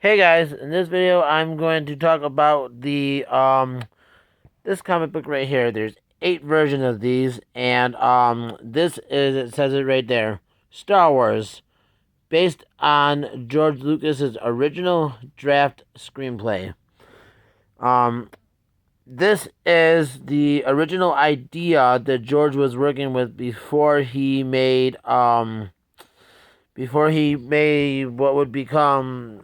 Hey guys, in this video I'm going to talk about this comic book right here. There's 8 versions of these, and this is, it says it right there, Star Wars, based on George Lucas's original draft screenplay. Um this is the original idea that George was working with before he made what would become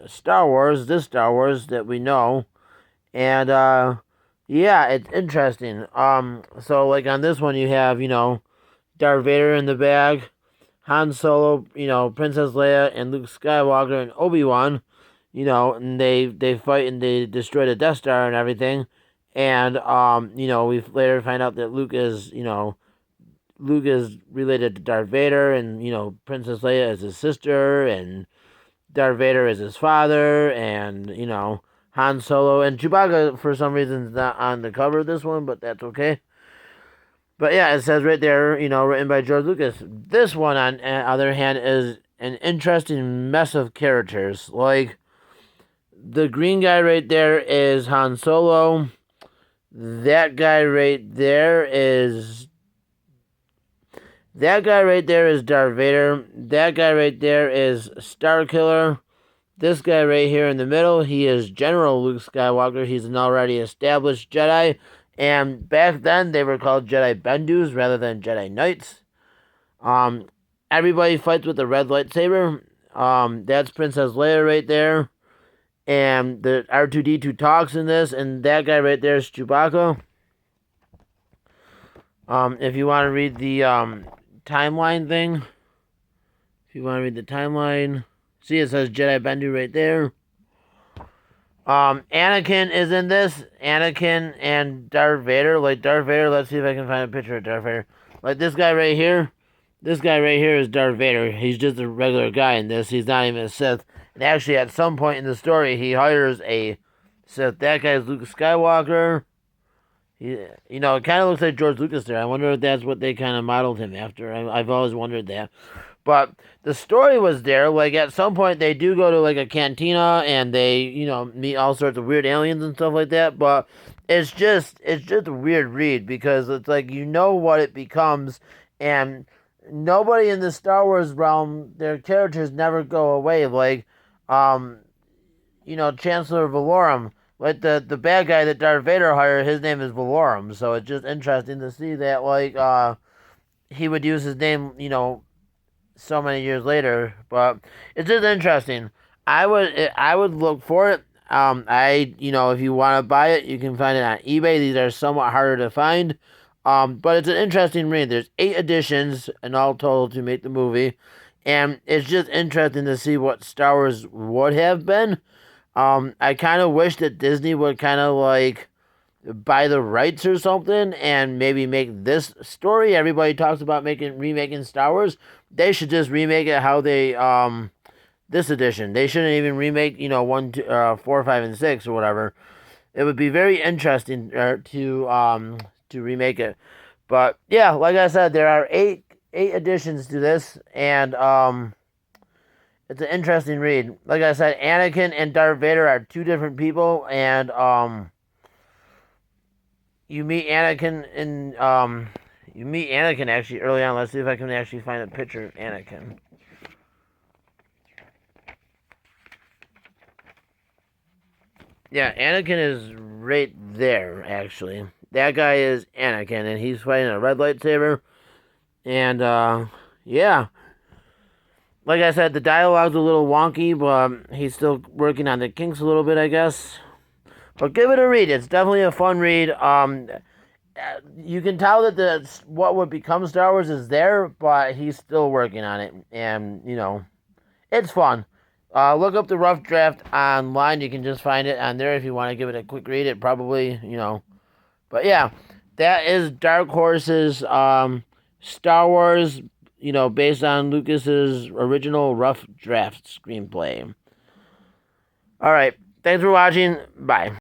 Star Wars, this Star Wars that we know. And yeah, it's interesting. So like on this one you have, Darth Vader in the bag, Han Solo, Princess Leia and Luke Skywalker and Obi-Wan, and they fight and they destroy the Death Star and everything. And we later find out that Luke is related to Darth Vader, and Princess Leia is his sister, and Darth Vader is his father, and Han Solo and Chewbacca for some reason is not on the cover of this one, but that's okay. But yeah, it says right there, written by George Lucas. This one, on the other hand, is an interesting mess of characters. Like the green guy right there is Han Solo. That guy right there is Darth Vader. That guy right there is Starkiller. This guy right here in the middle, he is General Luke Skywalker. He's an already established Jedi. And back then, they were called Jedi Bendus rather than Jedi Knights. Everybody fights with a red lightsaber. That's Princess Leia right there. And the R2-D2 talks in this. And that guy right there is Chewbacca. If you want to read the timeline thing. If you want to read the timeline. See, it says Jedi Bendu right there. Anakin is in this. Anakin and Darth Vader. Like Darth Vader, let's see if I can find a picture of Darth Vader. Like this guy right here. This guy right here is Darth Vader. He's just a regular guy in this. He's not even a Sith. And actually, at some point in the story, he hires a Sith. That guy's Luke Skywalker. It kind of looks like George Lucas there. I wonder if that's what they kind of modeled him after. I've always wondered that. But the story was there. Like at some point, they do go to like a cantina and they, meet all sorts of weird aliens and stuff like that. But it's just a weird read because it's like what it becomes, and nobody in the Star Wars realm, their characters never go away. Like, Chancellor Valorum. Like the bad guy that Darth Vader hired, his name is Valorum. So it's just interesting to see that he would use his name, so many years later. But it's just interesting. I would look for it. If you want to buy it, you can find it on eBay. These are somewhat harder to find. But it's an interesting read. There's 8 editions in all total to make the movie. And it's just interesting to see what Star Wars would have been. I kind of wish that Disney would kind of like buy the rights or something and maybe make this story. Everybody talks about remaking Star Wars. They should just remake it how they this edition. They shouldn't even remake 1, 2, 4, 5, and 6 or whatever. It would be very interesting to remake it. But yeah, like I said, there are eight additions to this, and it's an interesting read. Like I said, Anakin and Darth Vader are 2 different people, and you meet Anakin actually early on. Let's see if I can actually find a picture of Anakin. Yeah, Anakin is right there, actually. That guy is Anakin, and he's fighting a red lightsaber. And, yeah. Like I said, the dialogue's a little wonky, but he's still working on the kinks a little bit, I guess. But give it a read. It's definitely a fun read. You can tell that what would become Star Wars is there, but he's still working on it. And, it's fun. Look up the rough draft online. You can just find it on there if you want to give it a quick read. It probably, But yeah, that is Dark Horse's Star Wars, based on Lucas's original rough draft screenplay. All right. Thanks for watching. Bye.